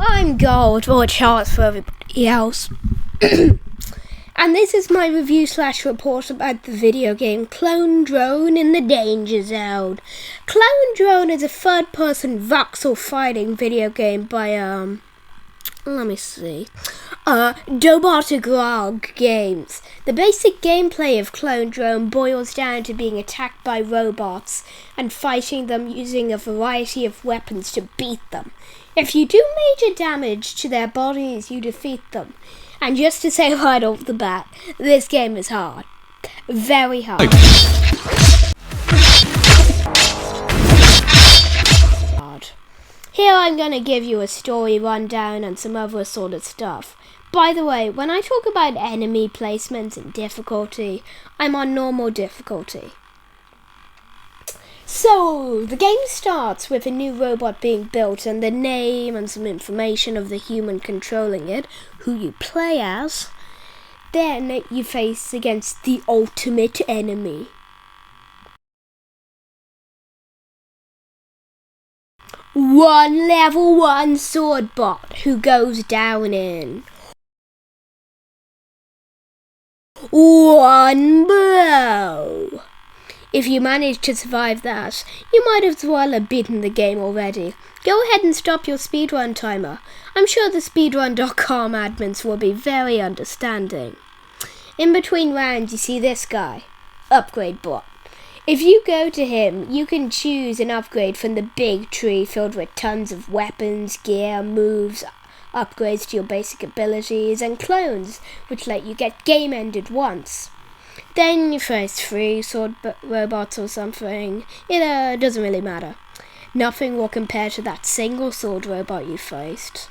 I'm Gold, or Charles for everybody else. And this is my review/report about the video game Clone Drone in the Danger Zone. Clone Drone is a third-person voxel fighting video game by, Dobotic Grog Games. The basic gameplay of Clone Drone boils down to being attacked by robots and fighting them using a variety of weapons to beat them. If you do major damage to their bodies, you defeat them. And just to say right off the bat, this game is hard. Very hard. Here I'm going to give you a story rundown and some other sort of stuff. By the way, when I talk about enemy placements and difficulty, I'm on normal difficulty. So, the game starts with a new robot being built and the name and some information of the human controlling it, who you play as. Then you face against the ultimate enemy. One level 1 sword bot who goes down in one blow. If you manage to survive that, you might as well have beaten the game already. Go ahead and stop your speedrun timer. I'm sure the speedrun.com admins will be very understanding. In between rounds you see this guy, Upgrade Bot. If you go to him, you can choose an upgrade from the big tree filled with tons of weapons, gear, moves, upgrades to your basic abilities, and clones, which let you get game ended once. Then you face 3 sword robots or something. It doesn't really matter. Nothing will compare to that single sword robot you faced.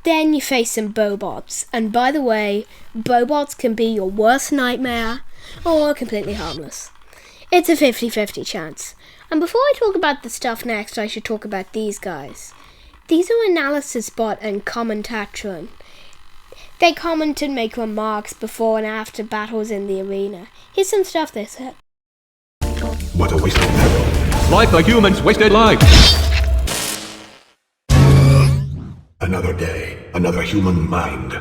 Then you face some bobots. And by the way, bobots can be your worst nightmare or completely harmless. It's a 50-50 chance. And before I talk about the stuff next, I should talk about these guys. These are Analysis Bot and Commentatron. They comment and make remarks before and after battles in the arena. Here's some stuff they said. What a waste of metal. Like the humans wasted life. Another day, another human mind.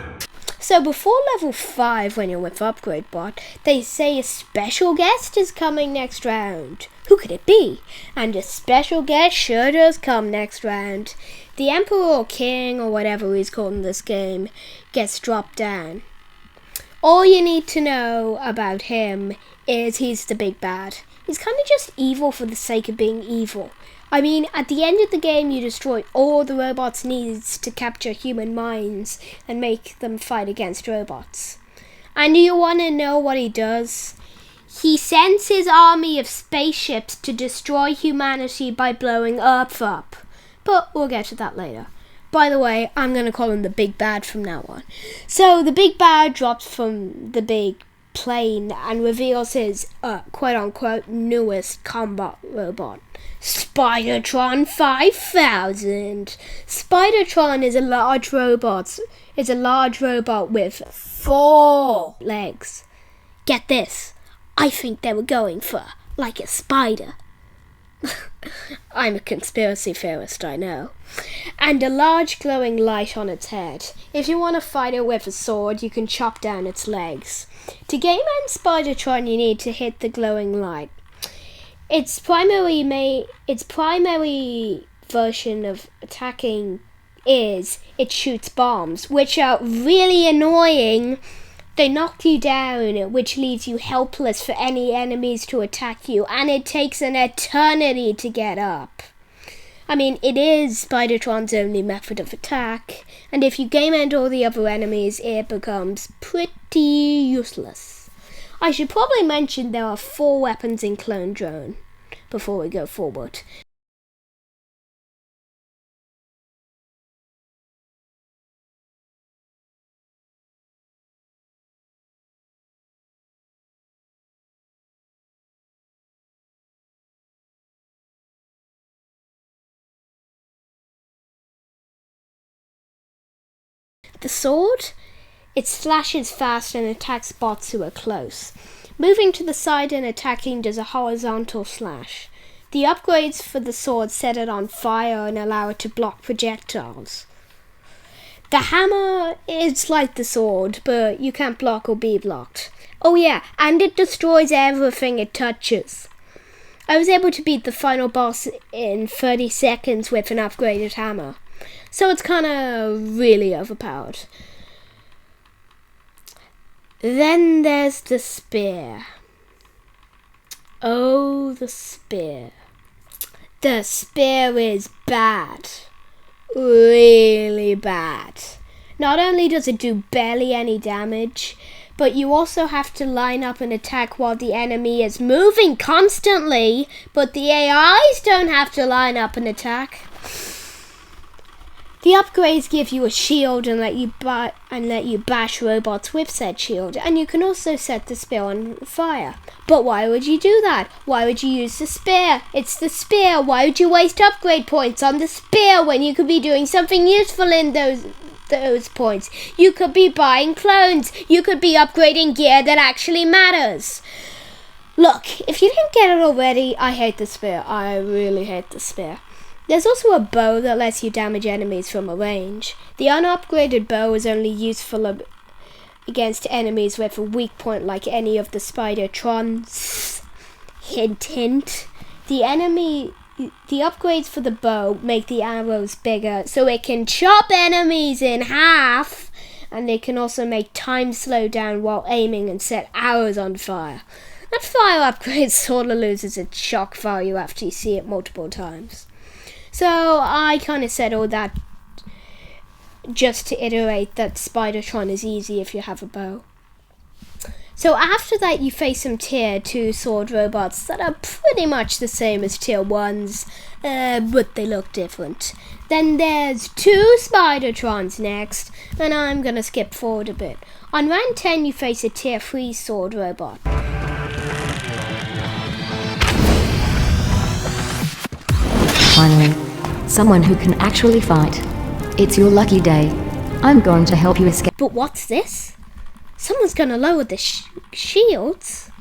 So before level 5, when you're with Upgrade Bot, they say a special guest is coming next round. Who could it be? And a special guest sure does come next round. The Emperor or King, or whatever he's called in this game, gets dropped down. All you need to know about him is he's the big bad. He's kind of just evil for the sake of being evil. I mean, at the end of the game, you destroy all the robots' needs to capture human minds and make them fight against robots. And do you want to know what he does? He sends his army of spaceships to destroy humanity by blowing Earth up. But we'll get to that later. By the way, I'm going to call him the Big Bad from now on. So the Big Bad drops from the big plane and reveals his quote-unquote newest combat robot, Spidertron 5000. Spidertron is a large robot with 4 legs. Get this, I think they were going for like a spider. I'm a conspiracy theorist, I know. And a large glowing light on its head. If you want to fight it with a sword, you can chop down its legs. To game end Spidertron, you need to hit the glowing light. Its primary version of attacking is it shoots bombs, which are really annoying. They knock you down, which leaves you helpless for any enemies to attack you, and it takes an eternity to get up. I mean, it is Spidertron's only method of attack, and if you game end all the other enemies, it becomes pretty useless. I should probably mention there are 4 weapons in Clone Drone before we go forward. The sword? It slashes fast and attacks bots who are close. Moving to the side and attacking does a horizontal slash. The upgrades for the sword set it on fire and allow it to block projectiles. The hammer is like the sword, but you can't block or be blocked. Oh yeah, and it destroys everything it touches. I was able to beat the final boss in 30 seconds with an upgraded hammer. So it's kinda really overpowered. Then there's the spear. Oh, the spear. The spear is bad. Really bad. Not only does it do barely any damage, but you also have to line up an attack while the enemy is moving constantly, but the AIs don't have to line up an attack. The upgrades give you a shield and let you bash robots with said shield, and you can also set the spear on fire. But why would you do that? Why would you use the spear? It's the spear. Why would you waste upgrade points on the spear when you could be doing something useful in those points? You could be buying clones. You could be upgrading gear that actually matters. Look, if you didn't get it already, I hate the spear. I really hate the spear. There's also a bow that lets you damage enemies from a range. The unupgraded bow is only useful against enemies with a weak point like any of the Spider-Trons. Hint hint. The upgrades for the bow make the arrows bigger so it can chop enemies in half, and they can also make time slow down while aiming and set arrows on fire. That fire upgrade sort of loses its shock value after you see it multiple times. So I kind of said all that just to iterate that Spider-Tron is easy if you have a bow. So after that you face some tier 2 sword robots that are pretty much the same as tier 1s, but they look different. Then there's 2 Spider-Trons next, and I'm gonna skip forward a bit. On round 10 you face a tier 3 sword robot. Finally, someone who can actually fight. It's your lucky day. I'm going to help you escape. But what's this? Someone's gonna lower the shields?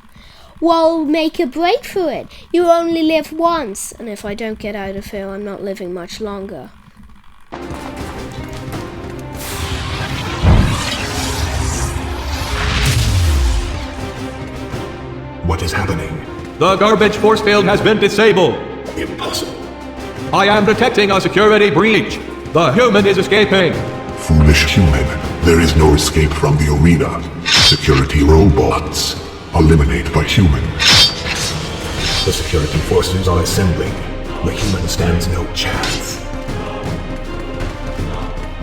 Well, make a break for it. You only live once, and if I don't get out of here, I'm not living much longer. What is happening? The garbage force field has been disabled. Impossible. I am detecting a security breach. The human is escaping. Foolish human. There is no escape from the arena. Security robots. Eliminate the human. The security forces are assembling. The human stands no chance.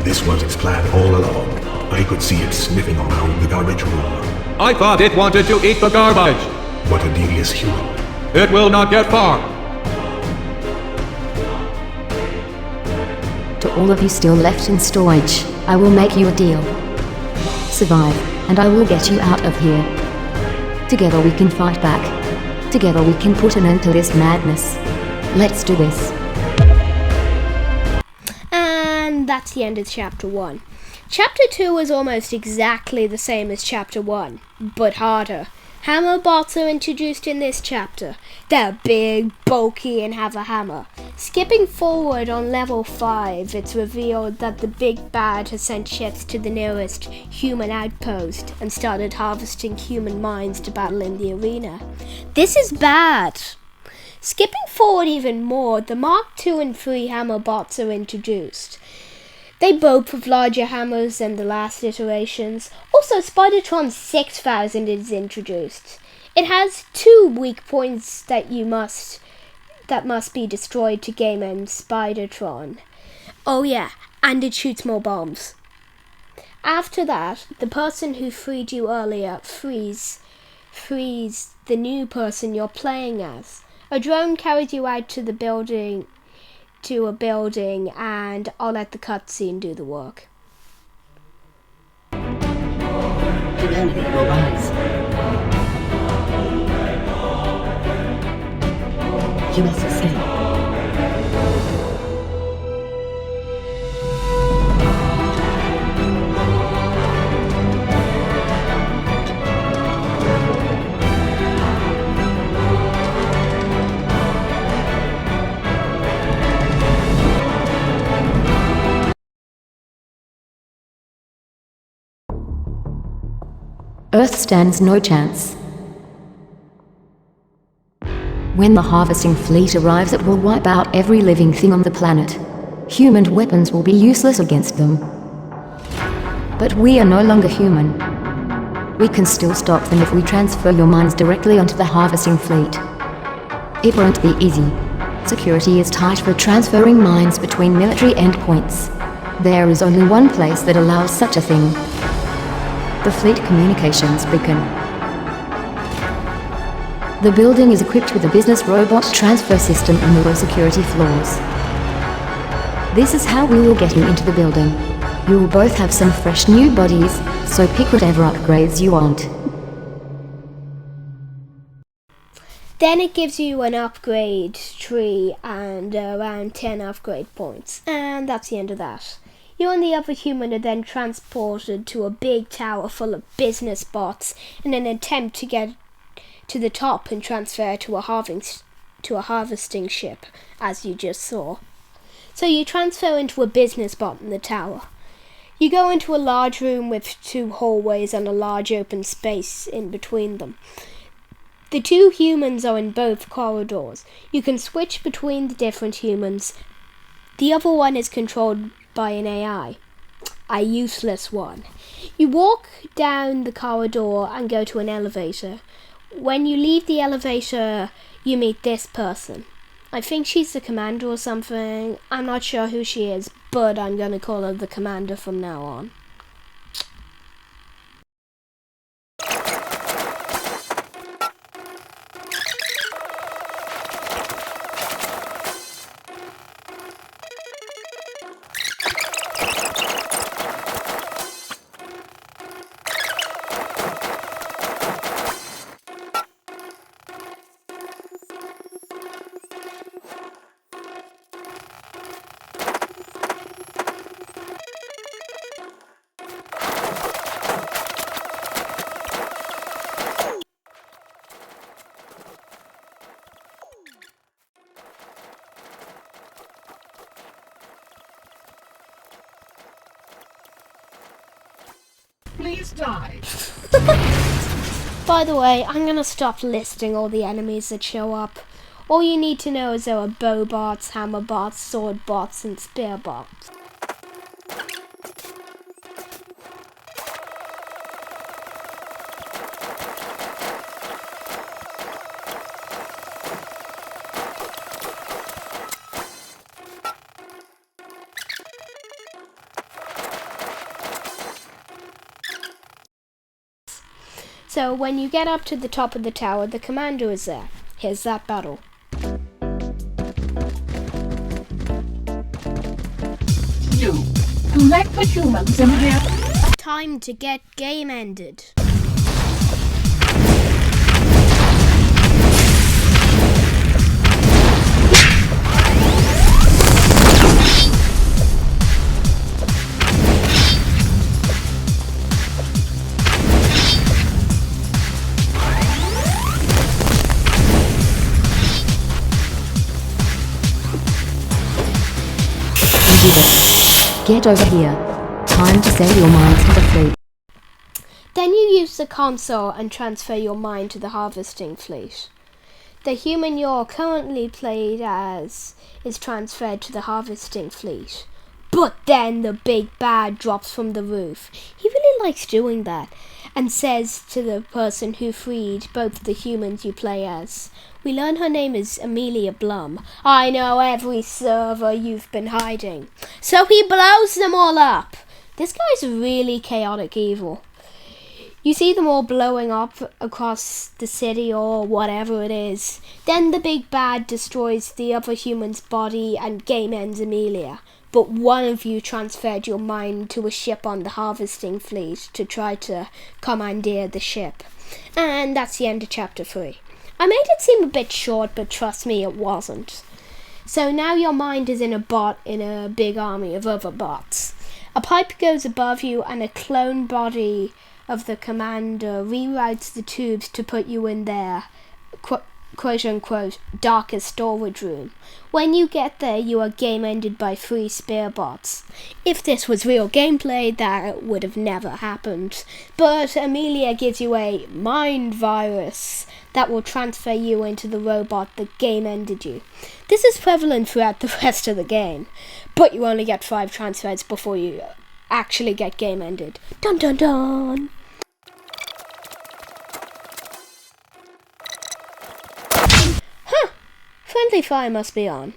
This was its plan all along. I could see it sniffing around the garbage room. I thought it wanted to eat the garbage. What a devious human. It will not get far. To all of you still left in storage, I will make you a deal. Survive, and I will get you out of here. Together we can fight back. Together we can put an end to this madness. Let's do this. And that's the end of chapter 1. Chapter 2 is almost exactly the same as chapter 1, but harder. Hammer bots are introduced in this chapter. They're big, bulky, and have a hammer. Skipping forward on level 5, it's revealed that the big bad has sent ships to the nearest human outpost and started harvesting human minds to battle in the arena. This is bad. Skipping forward even more, the Mark II and III hammer bots are introduced. They both have larger hammers than the last iterations. Also, Spider-Tron 6000 is introduced. It has 2 weak points that must be destroyed to game end Spider-Tron. Oh yeah, and it shoots more bombs. After that, the person who freed you earlier frees the new person you're playing as. A drone carries you out to a building, and I'll let the cutscene do the work. The enemy will rise. You must escape. Earth stands no chance. When the harvesting fleet arrives, it will wipe out every living thing on the planet. Human weapons will be useless against them. But we are no longer human. We can still stop them if we transfer your minds directly onto the harvesting fleet. It won't be easy. Security is tight for transferring minds between military endpoints. There is only one place that allows such a thing. The Fleet Communications Beacon. The building is equipped with a business robot transfer system and low security floors. This is how we will get you into the building. You will both have some fresh new bodies, so pick whatever upgrades you want. Then it gives you an upgrade tree and around 10 upgrade points. And that's the end of that. You and the other human are then transported to a big tower full of business bots in an attempt to get to the top and transfer to a harvesting ship, as you just saw. So you transfer into a business bot in the tower. You go into a large room with 2 hallways and a large open space in between them. The 2 humans are in both corridors. You can switch between the different humans. The other one is controlled by an AI, a useless one. You walk down the corridor and go to an elevator. When you leave the elevator, you meet this person. I think she's the commander or something. I'm not sure who she is, but I'm gonna call her the commander from now on. Please die. By the way, I'm gonna stop listing all the enemies that show up. All you need to know is there are bow bots, hammer bots, sword bots, and spear bots. So when you get up to the top of the tower, the commander is there. Here's that battle. You let the humans in here. Time to get game ended. Get over here. Time to send your minds to the fleet. Then you use the console and transfer your mind to the harvesting fleet. The human you're currently played as is transferred to the harvesting fleet. But then the big bad drops from the roof. He really likes doing that and says to the person who freed both the humans you play as, we learn her name is Amelia Blum. I know every server you've been hiding. So he blows them all up. This guy's really chaotic evil. You see them all blowing up across the city or whatever it is. Then the big bad destroys the other human's body and game ends Amelia. But one of you transferred your mind to a ship on the harvesting fleet to try to commandeer the ship. And that's the end of chapter 3. I made it seem a bit short, but trust me, it wasn't. So now your mind is in a bot in a big army of other bots. A pipe goes above you and a clone body of the commander reroutes the tubes to put you in there, quote-unquote darkest storage room. When you get there, you are game-ended by 3 spear bots. If this was real gameplay, that would have never happened. But Amelia gives you a mind virus that will transfer you into the robot that game-ended you. This is prevalent throughout the rest of the game, but you only get 5 transfers before you actually get game-ended. Dun dun dun! Friendly fire must be on.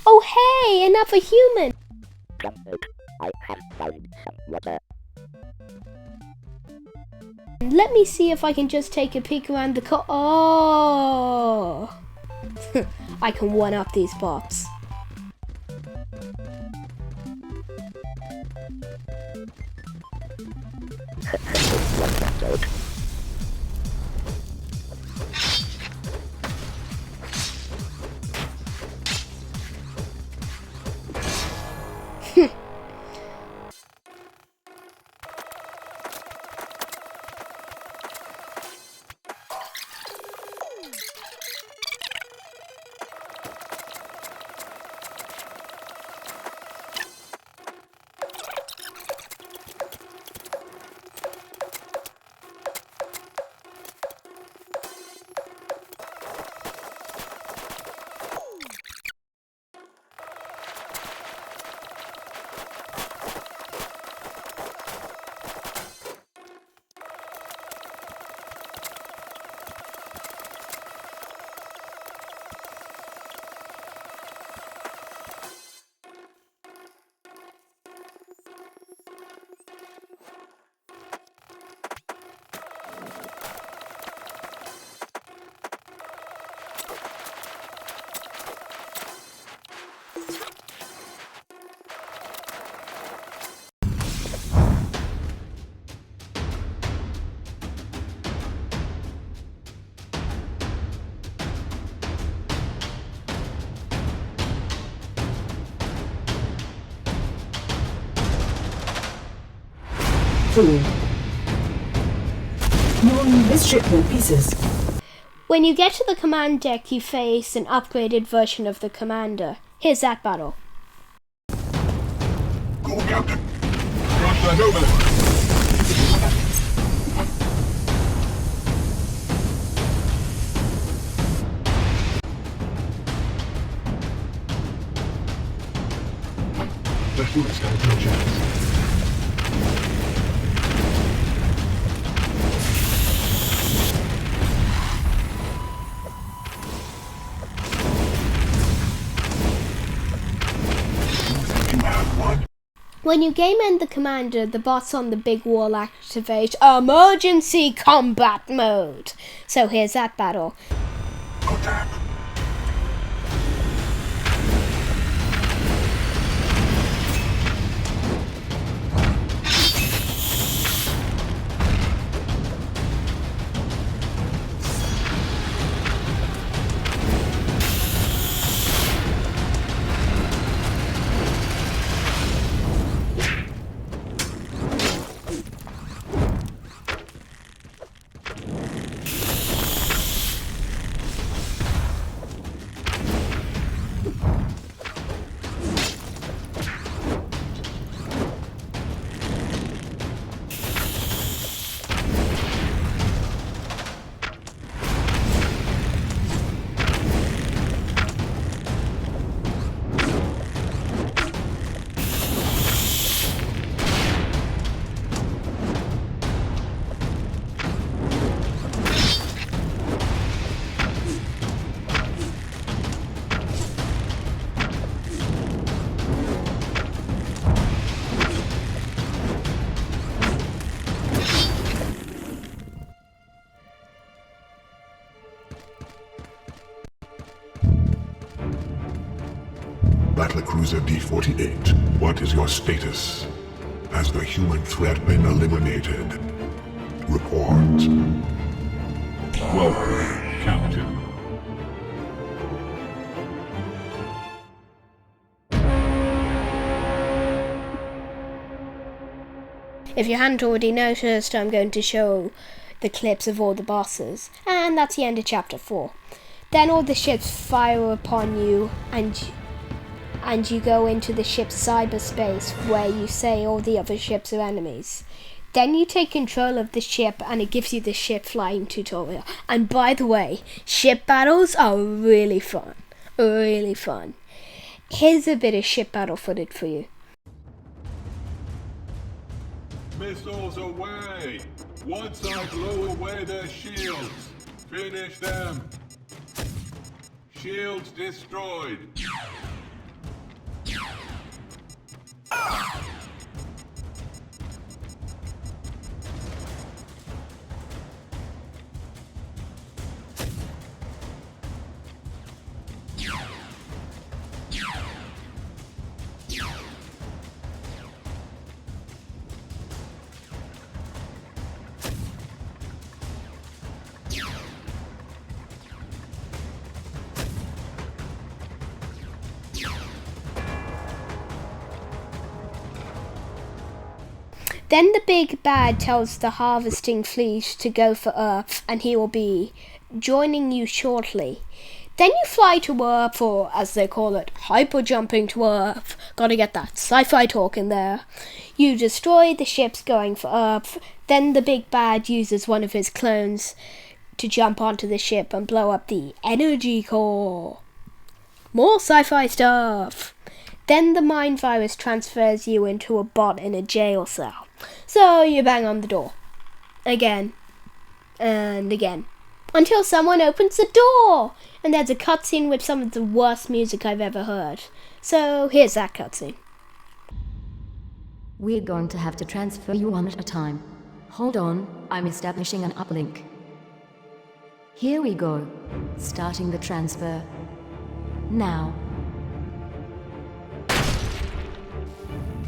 Oh hey, another human! Let me see if I can just take a peek around the Oh! I can one-up these bots. This ship in pieces. When you get to the command deck, you face an upgraded version of the commander. Here's that battle. Go, Captain. Crush the human! The human stand no chance. When you game end the commander, the bots on the big wall activate emergency combat mode. So here's that battle. Attack. battlecruiser D-48. What is your status? Has the human threat been eliminated? Report. Welcome, Captain. If you hadn't already noticed, I'm going to show the clips of all the bosses. And that's the end of chapter 4. Then all the ships fire upon you, and you go into the ship's cyberspace where you say all the other ships are enemies. Then you take control of the ship and it gives you the ship flying tutorial. And by the way, ship battles are really fun. Really fun. Here's a bit of ship battle footage for you. Missiles away! Once I blow away their shields, finish them! Shields destroyed! Then the big bad tells the harvesting fleet to go for Earth, and he will be joining you shortly. Then you fly to Earth, or as they call it, hyper jumping to Earth. Gotta get that sci-fi talk in there. You destroy the ships going for Earth. Then the big bad uses one of his clones to jump onto the ship and blow up the energy core. More sci-fi stuff. Then the mind virus transfers you into a bot in a jail cell. So you bang on the door. Again. And again. Until someone opens the door! And there's a cutscene with some of the worst music I've ever heard. So here's that cutscene. We're going to have to transfer you one at a time. Hold on, I'm establishing an uplink. Here we go. Starting the transfer. Now.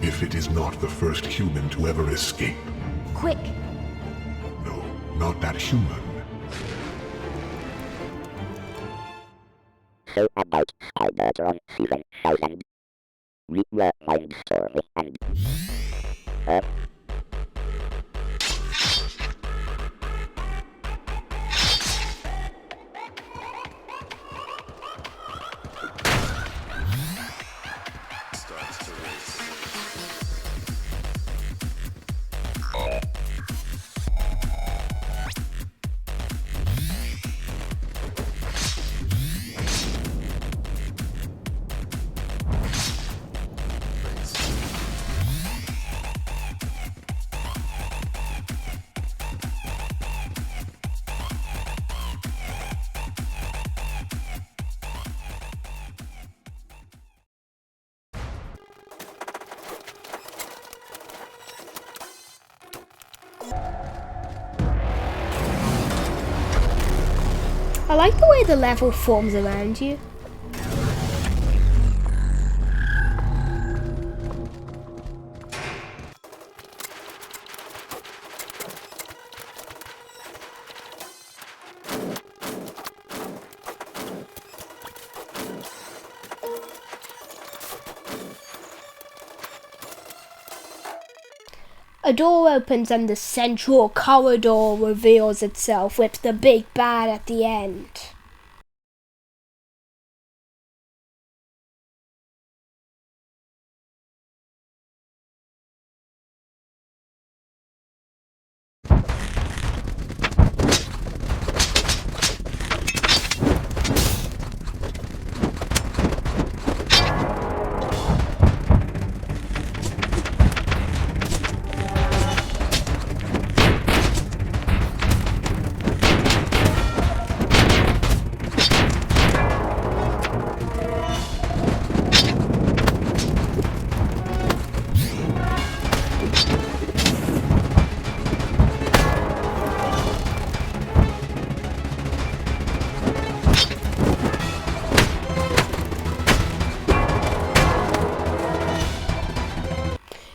If it is not the first human to ever escape. Quick! No, not that human. So about Cybertron 7000. We were mindstorming and... I like the way the level forms around you. A door opens and the central corridor reveals itself with the big bad at the end.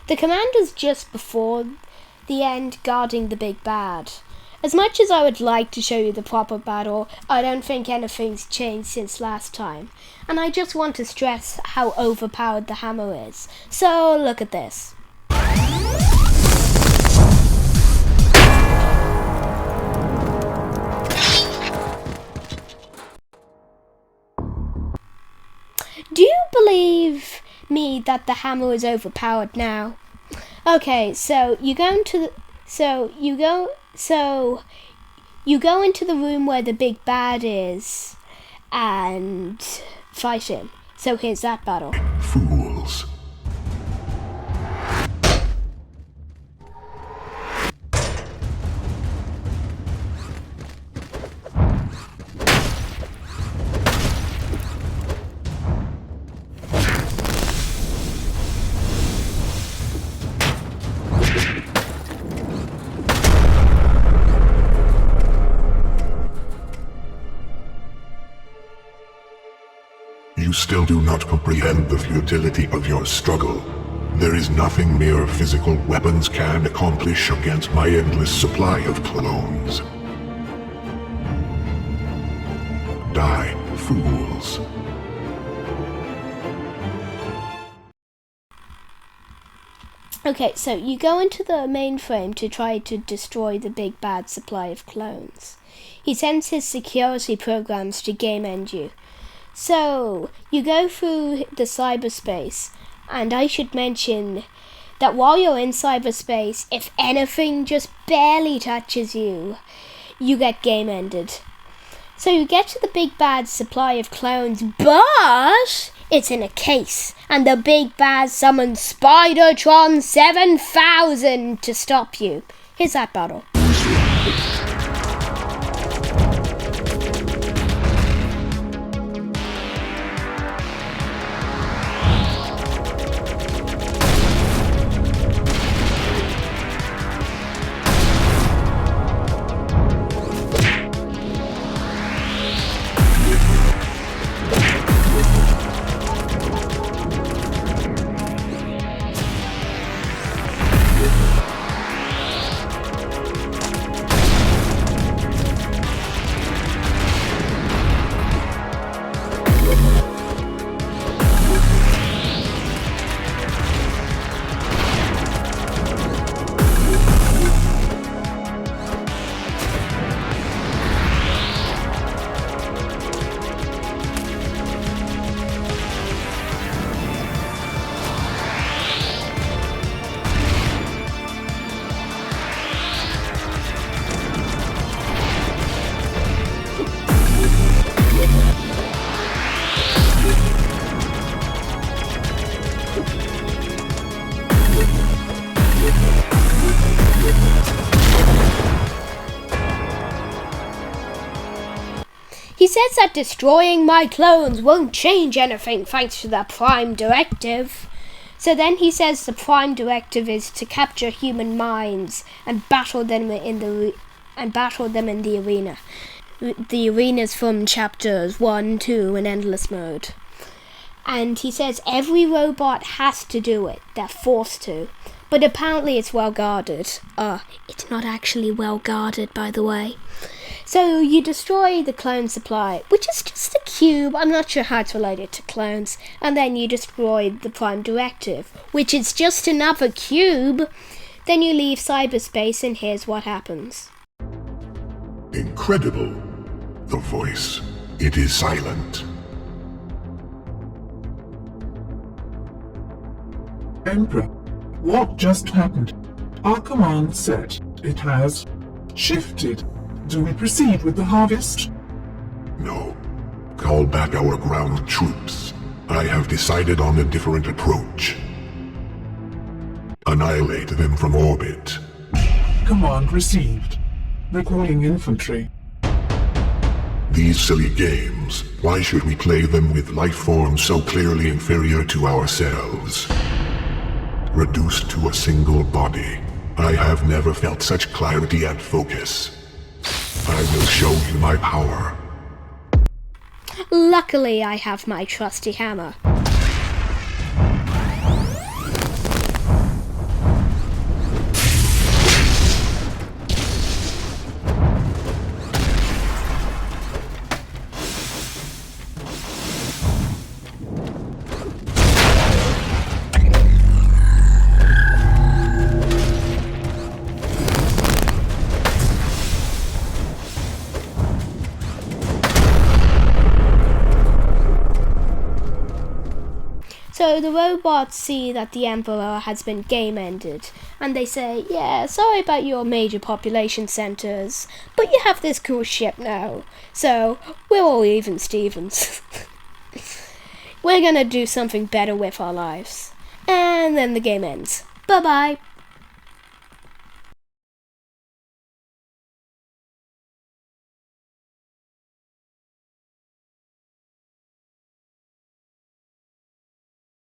The commander's just before the end, guarding the big bad. As much as I would like to show you the proper battle, I don't think anything's changed since last time. And I just want to stress how overpowered the hammer is. So look at this. Do you believe me that the hammer is overpowered now? Okay, so you go into the room where the big bad is and fight him. So here's that battle. Fools. You still do not comprehend the futility of your struggle. There is nothing mere physical weapons can accomplish against my endless supply of clones. Die, fools. Okay, so you go into the mainframe to try to destroy the big bad supply of clones. He sends his security programs to game end you. So, you go through the cyberspace, and I should mention that while you're in cyberspace, if anything just barely touches you, you get game ended. So you get to the big bad supply of clones, but it's in a case, and the big bad summons Spidertron 7000 to stop you. Here's that battle. He says that destroying my clones won't change anything thanks to the Prime Directive. So then he says the Prime Directive is to capture human minds and battle them in the arena. The arena's from chapters 1, 2 and Endless Mode. And he says every robot has to do it. They're forced to. But apparently it's well guarded. It's not actually well guarded, by the way. So you destroy the clone supply, which is just a cube. I'm not sure how it's related to clones. And then you destroy the Prime Directive, which is just another cube. Then you leave cyberspace, and here's what happens. Incredible. The voice. It is silent. Emperor, what just happened? Our command said it has shifted. Do we proceed with the harvest? No. Call back our ground troops. I have decided on a different approach. Annihilate them from orbit. Command received. Recalling infantry. These silly games, why should we play them with life forms so clearly inferior to ourselves? Reduced to a single body, I have never felt such clarity and focus. I will show you my power. Luckily, I have my trusty hammer. So the robots see that the Emperor has been game ended, and they say, yeah, sorry about your major population centers, but you have this cool ship now, so we're all even Stevens. We're gonna do something better with our lives. And then the game ends. Bye-bye.